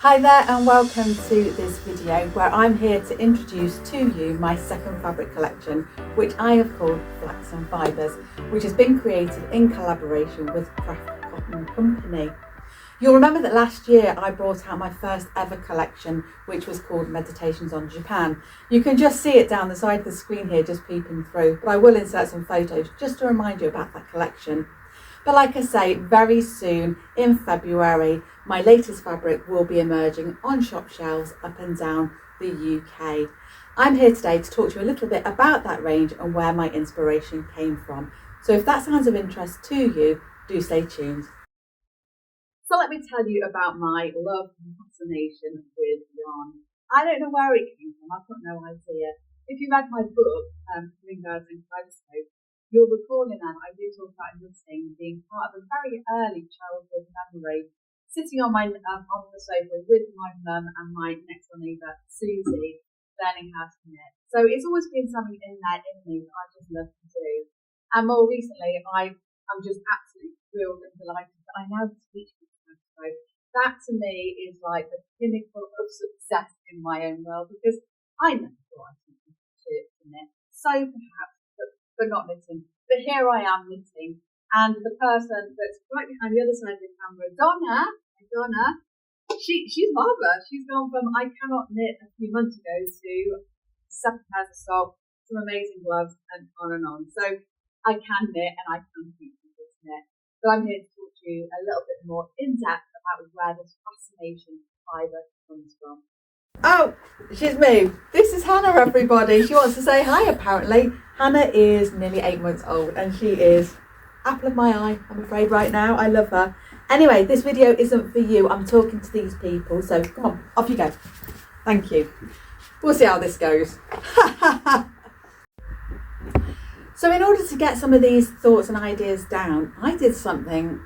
Hi there and welcome to this video where I'm here to introduce to you my second fabric collection, which I have called Flax and Fibres, which has been created in collaboration with Craft Cotton Company. You'll remember that last year I brought out my first ever collection, which was called Meditations on Japan. You can just see it down the side of the screen here, just peeping through, but I will insert some photos just to remind you about that collection. But like I say, very soon in February, my latest fabric will be emerging on shop shelves up and down the UK. I'm here today to talk to you a little bit about that range and where my inspiration came from. So if that sounds of interest to you, do stay tuned. So let me tell you about my love and fascination with yarn. I don't know where it came from, I've got no idea. If you read my book, Birds and Kaleidoscope, you'll recall in that I do talk about knitting being part of a very early childhood memory, sitting on the sofa with my mum and my next door neighbour, Susie, learning how to knit. So it's always been something in me that I just love to do. And more recently, I'm just absolutely thrilled and delighted that I now teach this. So that to me is like the pinnacle of success in my own world, because I never thought I wanted to knit. So perhaps, but not knitting. But here I am knitting, and the person that's right behind the other side of the camera, Donna, she's marvellous. She's gone from I cannot knit a few months ago to 7 pairs of socks, some amazing gloves, and on and on. So I can knit and I can teach people to knit. So I'm here to talk to you a little bit more in depth about where this fascination with fibre comes from. Oh, she's moved. This is Hannah, everybody. She wants to say hi, apparently. Hannah is nearly 8 months old and she is apple of my eye, I'm afraid, right now. I love her. Anyway, this video isn't for you. I'm talking to these people. So come on, off you go. Thank you. We'll see how this goes. So in order to get some of these thoughts and ideas down, I did something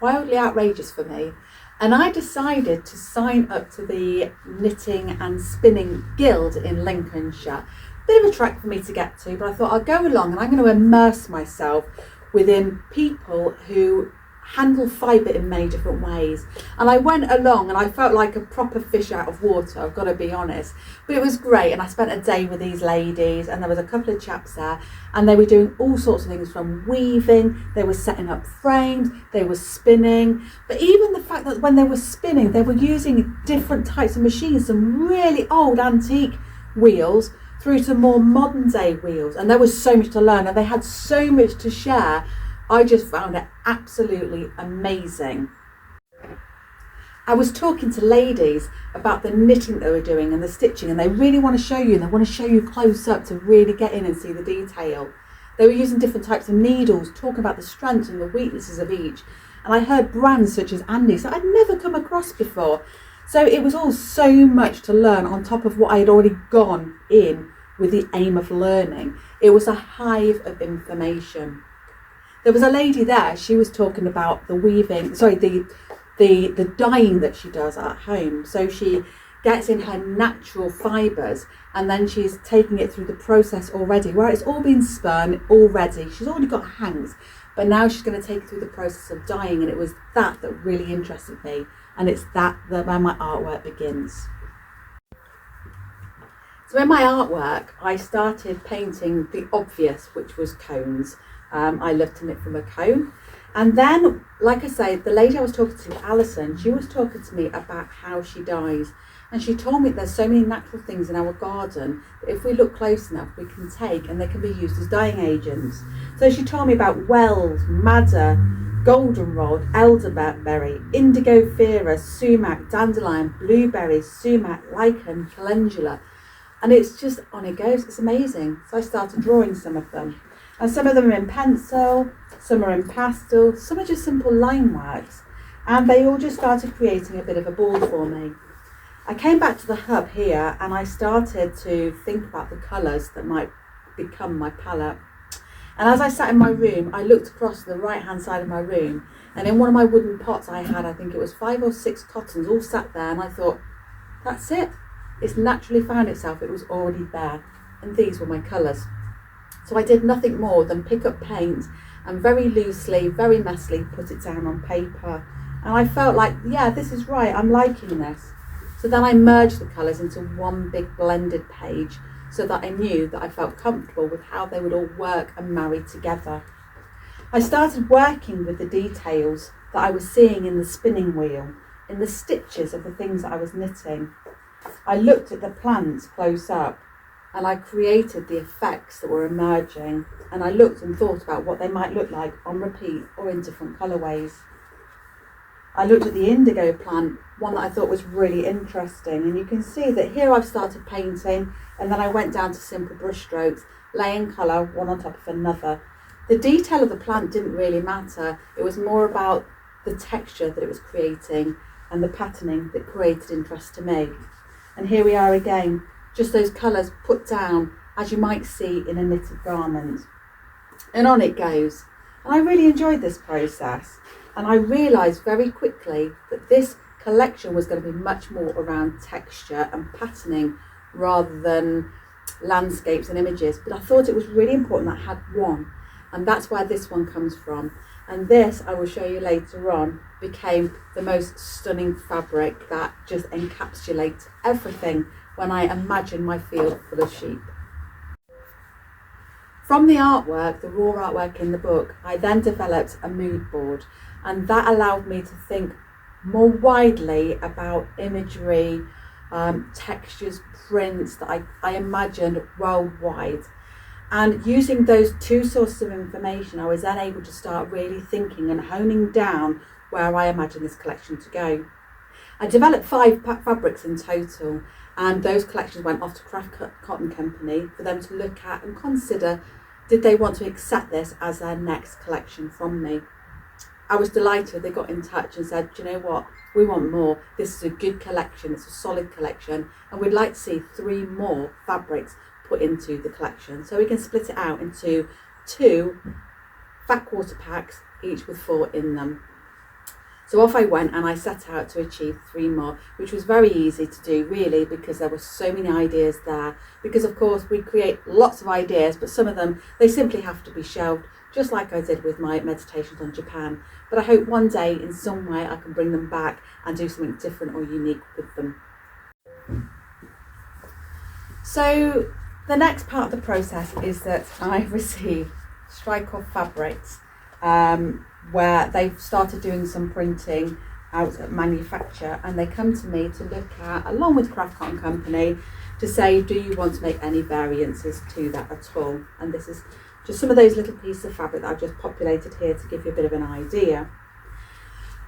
wildly outrageous for me. And I decided to sign up to the Knitting and Spinning Guild in Lincolnshire. Bit of a trek for me to get to, but I thought I'll go along and I'm going to immerse myself within people who handle fibre in many different ways. And I went along and I felt like a proper fish out of water, I've got to be honest. But it was great, and I spent a day with these ladies, and there was a couple of chaps there, and they were doing all sorts of things, from weaving, they were setting up frames, they were spinning. But even the fact that when they were spinning, they were using different types of machines, some really old antique wheels through to more modern day wheels. And there was so much to learn, and they had so much to share. I just found it absolutely amazing. I was talking to ladies about the knitting they were doing and the stitching, and they really want to show you, and they want to show you close up to really get in and see the detail. They were using different types of needles, talking about the strengths and the weaknesses of each. And I heard brands such as Andy's that I'd never come across before. So it was all so much to learn on top of what I had already gone in with the aim of learning. It was a hive of information. There was a lady there, she was talking about the weaving, the dyeing that she does at home. So she gets in her natural fibres, and then she's taking it through the process already, where it's all been spun already. She's already got hanks, but now she's going to take it through the process of dyeing, and it was that really interested me, and it's that where my artwork begins. So in my artwork, I started painting the obvious, which was cones. I love to knit from a cone. And then, like I say, the lady I was talking to, Alison, she was talking to me about how she dyes. And she told me there's so many natural things in our garden that if we look close enough, we can take, and they can be used as dyeing agents. So she told me about wells, madder, goldenrod, elderberry, indigo fira, sumac, dandelion, blueberry, sumac, lichen, calendula. And it's just, on it goes, it's amazing. So I started drawing some of them. And some of them are in pencil, some are in pastel, some are just simple line works. And they all just started creating a bit of a ball for me. I came back to the hub here and I started to think about the colours that might become my palette. And as I sat in my room, I looked across the right hand side of my room, and in one of my wooden pots I had, I think it was 5 or 6 cottons all sat there, and I thought, that's it. It's naturally found itself, it was already there. And these were my colours. So I did nothing more than pick up paint and very loosely, very messily put it down on paper. And I felt like, yeah, this is right, I'm liking this. So then I merged the colours into one big blended page so that I knew that I felt comfortable with how they would all work and marry together. I started working with the details that I was seeing in the spinning wheel, in the stitches of the things that I was knitting. I looked at the plants close up and I created the effects that were emerging, and I looked and thought about what they might look like on repeat or in different colourways. I looked at the indigo plant, one that I thought was really interesting, and you can see that here I've started painting and then I went down to simple brush strokes, laying colour one on top of another. The detail of the plant didn't really matter, it was more about the texture that it was creating and the patterning that created interest to me. And here we are again, just those colours put down as you might see in a knitted garment. And on it goes. And I really enjoyed this process. And I realised very quickly that this collection was going to be much more around texture and patterning rather than landscapes and images. But I thought it was really important that I had one. And that's where this one comes from. And this, I will show you later on, became the most stunning fabric that just encapsulates everything when I imagine my field full of sheep. From the artwork, the raw artwork in the book, I then developed a mood board, and that allowed me to think more widely about imagery, textures, prints that I imagined worldwide. And using those two sources of information, I was then able to start really thinking and honing down where I imagine this collection to go. I developed 5 fabrics in total, and those collections went off to Craft Cotton Company for them to look at and consider, did they want to accept this as their next collection from me. I was delighted. They got in touch and said, do you know what, we want more. This is a good collection, it's a solid collection, and we'd like to see 3 more fabrics put into the collection. So we can split it out into 2 fat quarter packs, each with 4 in them. So off I went and I set out to achieve 3 more, which was very easy to do really, because there were so many ideas there. Because of course we create lots of ideas, but some of them, they simply have to be shelved, just like I did with my meditations on Japan. But I hope one day in some way I can bring them back and do something different or unique with them. So the next part of the process is that I received strike-off fabrics, where they've started doing some printing out at manufacture, and they come to me to look at, along with Craft Cotton Company, to say, do you want to make any variances to that at all? And this is just some of those little pieces of fabric that I've just populated here to give you a bit of an idea.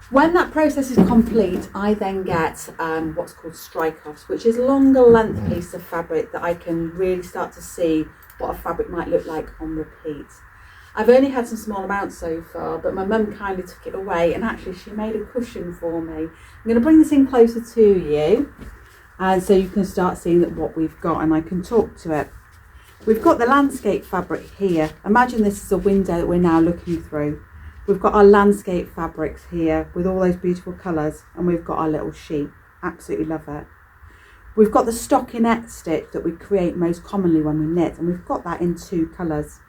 When that process is complete, I then get what's called strike-offs, which is longer length piece of fabric that I can really start to see what a fabric might look like on repeat. I've only had some small amounts so far, but my mum kindly took it away, and actually she made a cushion for me. I'm going to bring this in closer to you, and so you can start seeing that what we've got, and I can talk to it. We've got the landscape fabric here. Imagine this is a window that we're now looking through. We've got our landscape fabrics here with all those beautiful colours, and we've got our little sheep. Absolutely love it. We've got the stockinette stitch that we create most commonly when we knit, and we've got that in 2 colours.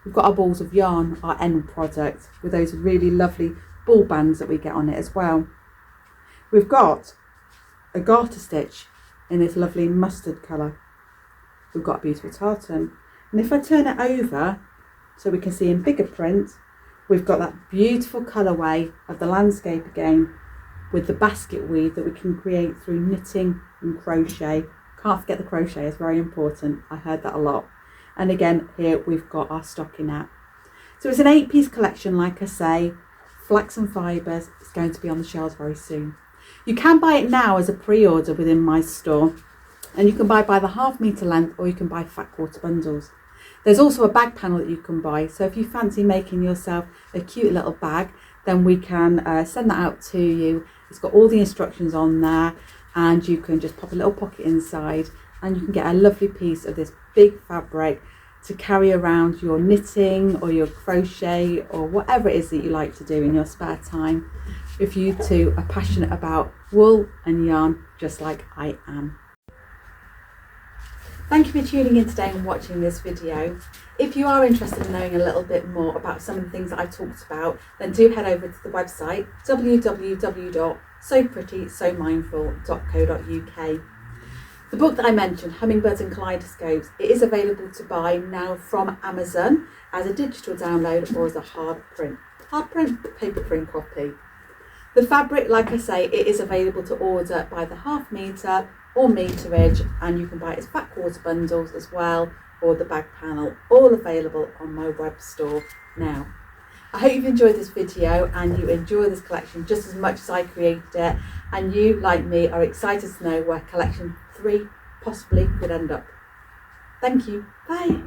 We've got our balls of yarn, our end product, with those really lovely ball bands that we get on it as well. We've got a garter stitch in this lovely mustard colour. We've got a beautiful tartan. And if I turn it over so we can see in bigger print, we've got that beautiful colourway of the landscape again, with the basket weave that we can create through knitting and crochet. Can't forget the crochet, it's very important. I heard that a lot. And again, here we've got our stockinette. So it's an 8-piece collection, like I say. Flax and Fibres. It's going to be on the shelves very soon. You can buy it now as a pre-order within my store, and you can buy by the half-metre length, or you can buy fat quarter bundles. There's also a bag panel that you can buy, so if you fancy making yourself a cute little bag, then we can send that out to you. It's got all the instructions on there, and you can just pop a little pocket inside, and you can get a lovely piece of this big fabric to carry around your knitting or your crochet or whatever it is that you like to do in your spare time, if you too are passionate about wool and yarn just like I am. Thank you for tuning in today and watching this video. If you are interested in knowing a little bit more about some of the things that I talked about, then do head over to the website www.stitchedwith So pretty, so mindful.co.uk. The book that I mentioned, Hummingbirds and Kaleidoscopes, it is available to buy now from Amazon as a digital download or as a hard print paper print copy. The fabric, like I say, it is available to order by the half metre or meterage, and you can buy it as fat quarter bundles as well, or the bag panel, all available on my web store now. I hope you've enjoyed this video and you enjoy this collection just as much as I created it, and you, like me, are excited to know where collection 3 possibly could end up. Thank you. Bye.